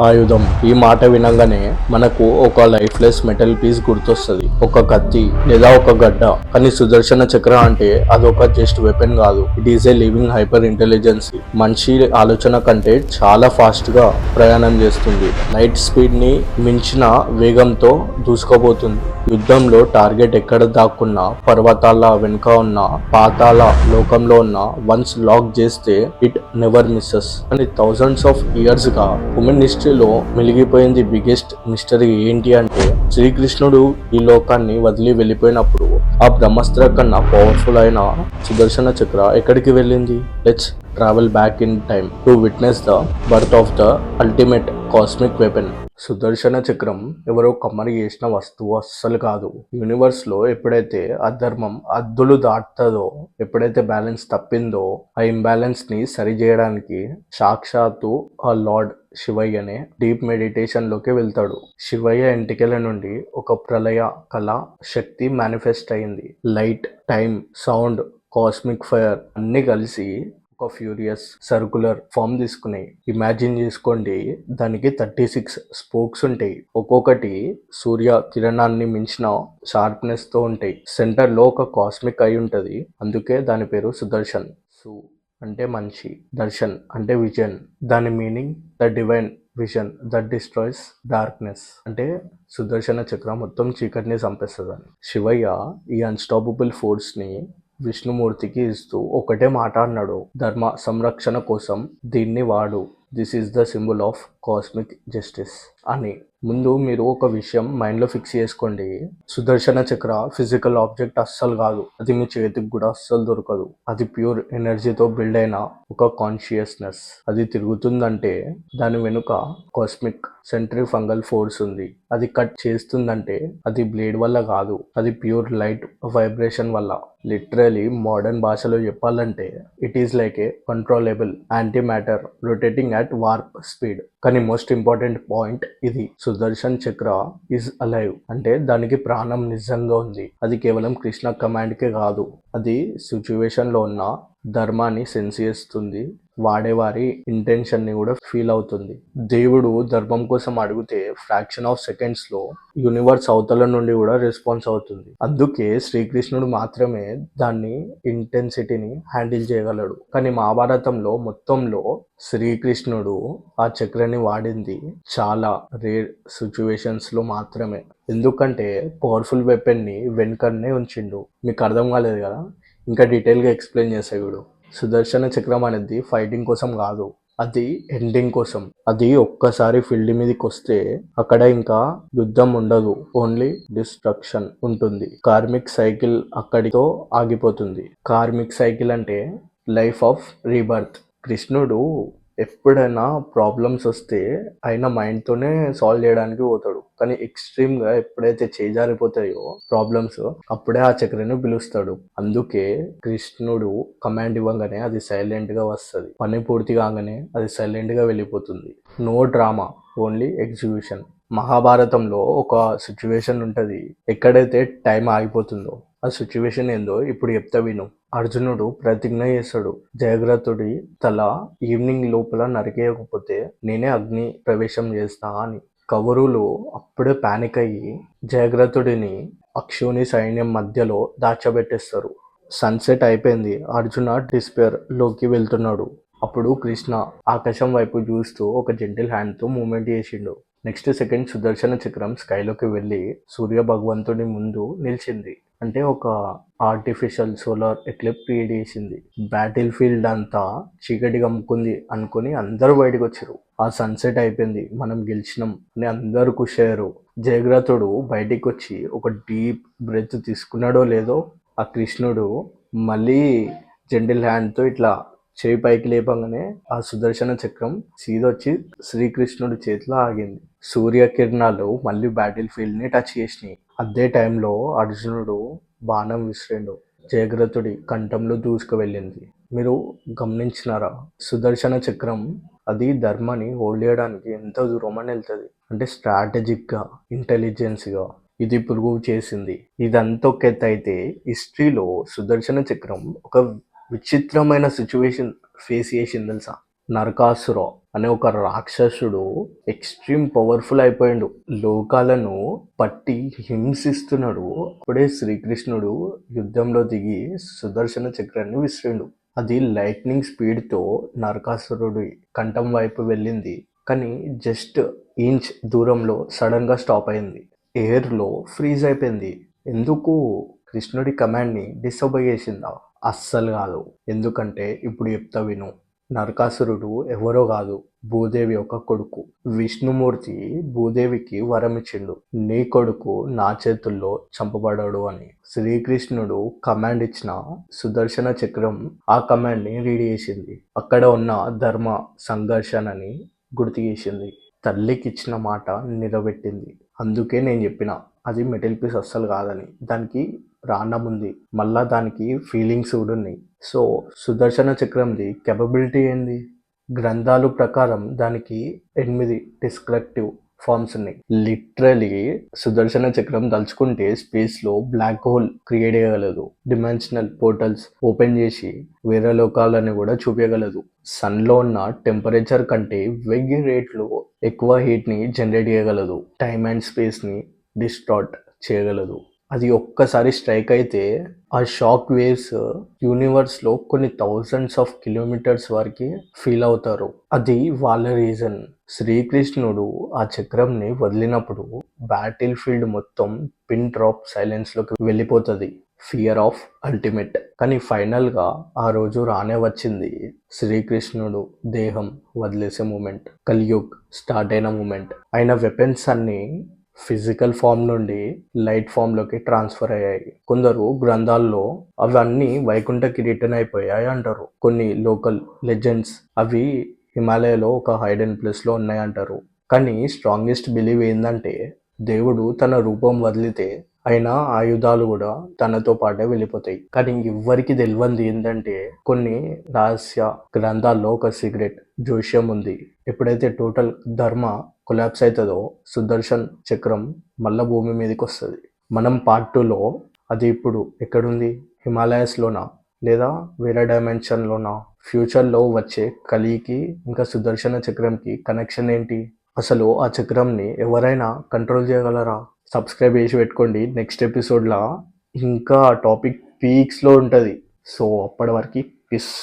ఆయుధం ఈ మాట వినంగానే మనకు ఒక లైఫ్లెస్ మెటల్ పీస్ గుర్తొస్తుంది. ఒక కత్తి లేదా ఒక గడ్డ. కానీ సుదర్శన చక్ర అంటే అదొక జస్ట్ వెపన్ కాదు. It is a living hyper intelligence. మనిషి ఆలోచన కంటే చాలా ఫాస్ట్ గా ప్రయాణం చేస్తుంది. లైట్ స్పీడ్ ని మించిన వేగంతో దూసుకుపోతుంది. యుద్ధంలో టార్గెట్ ఎక్కడ దాక్కున్నా, పర్వతాల వెనుక ఉన్న, పాతాల లోకంలో ఉన్న, వన్స్ లాక్ చేస్తే ఇట్ నెవర్ మిస్సెస్. అని థౌజండ్స్ ఆఫ్ ఇయర్స్ గా హ్యూమన్ హిస్టరీలో మిలిగిపోయింది. బిగ్గెస్ట్ మిస్టరీ ఏంటి అంటే, శ్రీకృష్ణుడు ఈ లోకాన్ని వదిలి వెళ్ళిపోయినప్పుడు ఆ బ్రహ్మాస్త్ర కన్నా పవర్ఫుల్ అయిన సుదర్శన చక్ర ఎక్కడికి వెళ్ళింది? Let's travel back in time to witness the birth of the ultimate cosmic weapon. Sudarshana చక్రం ఎవరో కమ్మరి చేసిన వస్తువు అస్సలు కాదు. యూనివర్స్ లో ఎప్పుడైతే అధర్మం అద్దులు దాటుతుందో, ఎప్పుడైతే బ్యాలెన్స్ తప్పిందో, ఆ ఇంబ్యాలెన్స్ ని సరి చేయడానికి సాక్షాత్తు ఆ లార్డ్ శివయ్యనే డీప్ మెడిటేషన్ లోకి వెళ్తాడు. శివయ్య ఎంటికల నుండి ఒక ప్రళయ కళ శక్తి మేనిఫెస్ట్ అయింది. Light, time, sound, cosmic fire అన్ని కలిసి ఒక ఫ్యూరియస్ సర్కులర్ ఫామ్ తీసుకున్నాయి. ఇమాజిన్ చేసుకోండి, దానికి 36 స్పోక్స్ ఉంటాయి. ఒక్కొక్కటి సూర్య కిరణాన్ని మించిన షార్ప్నెస్ తో ఉంటాయి. సెంటర్ లో ఒక కాస్మిక్ అయి ఉంటది. అందుకే దాని పేరు సుదర్శన్. సు అంటే మనిషి, దర్శన్ అంటే విజన్. దాని meaning the divine vision that destroys darkness. అంటే సుదర్శన చక్ర మొత్తం చీకటిని చంపేస్తుందని. శివయ్య ఈ అన్స్టాపబుల్ ఫోర్స్ ని విష్ణుమూర్తికి ఇస్తూ ఒకటే మాట అన్నాడు, ధర్మ సంరక్షణ కోసం దీన్ని వాడు. This is the symbol of cosmic justice అని. ముందు మీరు ఒక విషయం మైండ్ లో ఫిక్స్ చేసుకోండి. సుదర్శన చక్ర ఫిజికల్ ఆబ్జెక్ట్ అస్సలు కాదు. అది మీ చేతికి కూడా అస్సలు దొరకదు. అది ప్యూర్ ఎనర్జీతో బిల్డ్ అయిన ఒక కాన్షియస్నెస్. అది తిరుగుతుందంటే దాని వెనుక కాస్మిక్ సెంట్రిఫంగల్ ఫోర్స్ ఉంది. అది కట్ చేస్తుందంటే అది బ్లేడ్ వల్ల కాదు, అది ప్యూర్ లైట్ వైబ్రేషన్ వల్ల. లిటరలీ మోడర్న్ భాషలో చెప్పాలంటే it is like A controllable anti matter rotating at warp speed. కానీ మోస్ట్ ఇంపార్టెంట్ పాయింట్ ఇది, సుదర్శన్ చక్ర ఈజ్ అలైవ్. అంటే దానికి ప్రాణం నిజంగా ఉంది. అది కేవలం కృష్ణ కమాండ్ కే కాదు, అది సిచ్యువేషన్ లో ఉన్న ధర్మాన్ని సెన్స్ చేస్తుంది, వాడేవారి ఇంటెన్షన్ ని కూడా ఫీల్ అవుతుంది. దేవుడు ధర్మం కోసం అడిగితే ఫ్రాక్షన్ ఆఫ్ సెకండ్స్ లో యూనివర్స్ అవతల నుండి కూడా రెస్పాన్స్ అవుతుంది. అందుకే శ్రీకృష్ణుడు మాత్రమే దాన్ని ఇంటెన్సిటీని హ్యాండిల్ చేయగలడు. కానీ మహాభారతంలో మొత్తంలో శ్రీకృష్ణుడు ఆ చక్రాన్ని వాడింది చాలా రేర్ సిచ్యువేషన్స్ లో మాత్రమే. ఎందుకంటే పవర్ఫుల్ వెపన్ ని వెనుకనే ఉంచిండు. మీకు అర్థం కాలేదు కదా, ఇంకా డీటెయిల్ గా ఎక్స్ప్లెయిన్ చేసా వీడు. సుదర్శన చక్రం అనేది ఫైటింగ్ కోసం కాదు, అది ఎండింగ్ కోసం. అది ఒక్కసారి ఫీల్డ్ మీదకి వస్తే అక్కడ ఇంకా యుద్ధం ఉండదు, ఓన్లీ డిస్ట్రక్షన్ ఉంటుంది. కార్మిక్ సైకిల్ అక్కడితో ఆగిపోతుంది. కార్మిక్ సైకిల్ అంటే లైఫ్ ఆఫ్ రీబర్త్. కృష్ణుడు ఎప్పుడైనా ప్రాబ్లమ్స్ వస్తే ఆయన మైండ్ తోనే సాల్వ్ చేయడానికి పోతాడు. కానీ ఎక్స్ట్రీమ్ గా ఎప్పుడైతే చేజారిపోతాయో ప్రాబ్లమ్స్, అప్పుడే ఆ చక్రను పిలుస్తాడు. అందుకే కృష్ణుడు కమాండ్ ఇవ్వగానే అది సైలెంట్ గా వస్తుంది, పని పూర్తి కాగానే అది సైలెంట్ గా వెళ్ళిపోతుంది. No drama, only execution. మహాభారతంలో ఒక సిచ్యువేషన్ ఉంటది, ఎక్కడైతే టైం ఆగిపోతుందో ఆ సిచ్యువేషన్ ఏందో ఇప్పుడు చెప్తా విను. అర్జునుడు ప్రతిజ్ఞ చేస్తాడు, జయద్రథుడి తల ఈవినింగ్ లోపల నరికేయకపోతే నేనే అగ్ని ప్రవేశం చేస్తా అని. కౌరవులు అప్పుడే పానిక్ అయ్యి జయద్రథుడిని అక్షుని సైన్యం మధ్యలో దాచబెట్టేస్తారు. సన్సెట్ అయిపోయింది, అర్జున డిస్పేర్ లోకి వెళ్తున్నాడు. అప్పుడు కృష్ణ ఆకాశం వైపు చూస్తూ ఒక జెంటిల్ హ్యాండ్ తో మూమెంట్ చేసిండు. నెక్స్ట్ సెకండ్ సుదర్శన చక్రం స్కైలోకి వెళ్ళి సూర్య భగవంతుడి ముందు నిలిచింది. అంటే ఒక ఆర్టిఫిషియల్ సోలార్ ఎక్లిప్స్ క్రియేట్ చేసింది. బ్యాటిల్ ఫీల్డ్ అంతా చీకటి కమ్ముకుంది అనుకుని అందరూ బయటకు వచ్చారు. ఆ సన్సెట్ అయిపోయింది, మనం గెలిచినాం అని అందరూ ఖుషి అయ్యారు. జయద్రథుడు బయటికి వచ్చి ఒక డీప్ బ్రెత్ తీసుకున్నాడో లేదో, ఆ కృష్ణుడు మళ్ళీ జెంటిల్ హ్యాండ్ తో ఇట్లా చేయి పైకి లేపంగానే ఆ సుదర్శన చక్రం సీదొచ్చి శ్రీకృష్ణుడి చేతిలో ఆగింది. సూర్యకిరణాలు మళ్ళీ బ్యాటిల్ ఫీల్డ్ ని టచ్ చేసినాయి. అదే టైంలో అర్జునుడు బాణం విసిరిండు, జయద్రథుడి కంఠంలో దూసుకు వెళ్ళింది. మీరు గమనించినారా? సుదర్శన చక్రం అది ధర్మాన్ని హోల్డ్ చేయడానికి ఎంత దూరం అని వెళ్తుంది అంటే స్ట్రాటజిక్ గా, ఇంటెలిజెన్స్ గా ఇది ప్రూవ్ చేసింది. ఇదంతా ఒక ఎత్తు అయితే, హిస్టరీలో సుదర్శన చక్రం ఒక విచిత్రమైన సిచ్యువేషన్ ఫేస్ చేసింది తెలుసా? నరకాసుర అనే ఒక రాక్షసుడు ఎక్స్ట్రీమ్ పవర్ఫుల్ అయిపోయిండు, లోకాలను పట్టి హింసిస్తున్నాడు. అప్పుడే శ్రీకృష్ణుడు యుద్ధంలో దిగి సుదర్శన చక్రాన్ని విసిరిండు. అది లైట్నింగ్ స్పీడ్తో నరకాసురుడి కంఠం వైపు వెళ్ళింది, కానీ జస్ట్ ఇంచ్ దూరంలో సడన్ గా స్టాప్ అయింది. ఎయిర్లో ఫ్రీజ్ అయిపోయింది. ఎందుకు? కృష్ణుడి కమాండ్ని డిసొబే చేసిందా? అస్సలు కాదు. ఎందుకంటే ఇప్పుడు చెప్తా విను. నరకాసురుడు ఎవరో కాదు, భూదేవి ఒక కొడుకు. విష్ణుమూర్తి భూదేవికి వరం ఇచ్చిండు, నీ కొడుకు నా చేతుల్లో చంపబడాడు అని. శ్రీకృష్ణుడు కమాండ్ ఇచ్చిన సుదర్శన చక్రం ఆ కమాండ్ ని రీడ్ చేసింది. అక్కడ ఉన్న ధర్మ సంఘర్షణని గుర్తు చేసింది. తల్లికి ఇచ్చిన మాట నిలబెట్టింది. అందుకే నేను చెప్పిన అది మెటల్ పీస్ అస్సలు కాదని. దానికి ప్రాణం ఉంది, మళ్ళా దానికి ఫీలింగ్స్ కూడా ఉన్నాయి. సో సుదర్శన చక్రంది కెపబిలిటీ ఏంది? గ్రంథాలు ప్రకారం దానికి 8 డిస్క్రిప్టివ్ ఫార్మ్స్ ఉన్నాయి. లిటరలీ సుదర్శన చక్రం తలుచుకుంటే స్పేస్ లో బ్లాక్ హోల్ క్రియేట్ చేయగలదు, డిమెన్షనల్ పోర్టల్స్ ఓపెన్ చేసి వేరే లోకాలని కూడా చూపించగలదు. సన్ లో ఉన్న టెంపరేచర్ కంటే 1000 రేట్లు ఎక్కువ హీట్ ని జనరేట్ చేయగలదు. టైమ్ అండ్ స్పేస్ ని డిస్టార్ట్ చేయగలదు. అది ఒక్కసారి స్ట్రైక్ అయితే ఆ షాక్ వేవ్స్ యూనివర్స్ లో కొన్ని థౌజండ్స్ ఆఫ్ కిలోమీటర్స్ వరకు ఫీల్ అవుతారు. అది వాళ్ళ రీజన్. శ్రీకృష్ణుడు ఆ చక్రంని వదిలినప్పుడు బ్యాటిల్ ఫీల్డ్ మొత్తం పిన్ డ్రాప్ సైలెన్స్ లోకి వెళ్ళిపోతుంది. Fear of ultimate. కానీ ఫైనల్ గా ఆ రోజు రానే వచ్చింది. శ్రీకృష్ణుడు దేహం వదిలేసే మూమెంట్, కలియుగ్ స్టార్ట్ అయిన మూమెంట్. ఆయన వెపన్స్ అన్ని ఫిజికల్ ఫామ్ నుండి లైట్ ఫామ్ లోకి ట్రాన్స్ఫర్ అయ్యాయి. కొందరు గ్రంథాల్లో అవన్నీ వైకుంఠకి రిటర్న్ అయిపోయాయి అంటారు. కొన్ని లోకల్ లెజెండ్స్ అవి హిమాలయలో ఒక హైడెన్ ప్లేస్ లో ఉన్నాయి అంటారు. కానీ స్ట్రాంగెస్ట్ బిలీవ్ ఏంటంటే దేవుడు తన రూపం వదిలితే అయినా ఆయుధాలు కూడా తనతో పాటే వెళ్ళిపోతాయి. కానీ ఎవ్వరికి తెలియంది ఏంటంటే కొన్ని రహస్య గ్రంథాల్లో ఒక సీక్రెట్ జోష్యం ఉంది. ఎప్పుడైతే టోటల్ ధర్మ కొలాప్స్ అవుతుందో సుదర్శన్ చక్రం మళ్ళా భూమి మీదకి వస్తుంది. మనం పార్ట్ 2లో అది ఇప్పుడు ఎక్కడుంది? హిమాలయస్లోనా లేదా వేరే డైమెన్షన్లోనా? ఫ్యూచర్లో వచ్చే కలికి ఇంకా సుదర్శన చక్రంకి కనెక్షన్ ఏంటి? అసలు ఆ చక్రంని ఎవరైనా కంట్రోల్ చేయగలరా? సబ్స్క్రైబ్ చేసి పెట్టుకోండి. నెక్స్ట్ ఎపిసోడ్లో ఇంకా ఆ టాపిక్ పీక్స్లో ఉంటుంది. సో అప్పటి వరకు పీస్.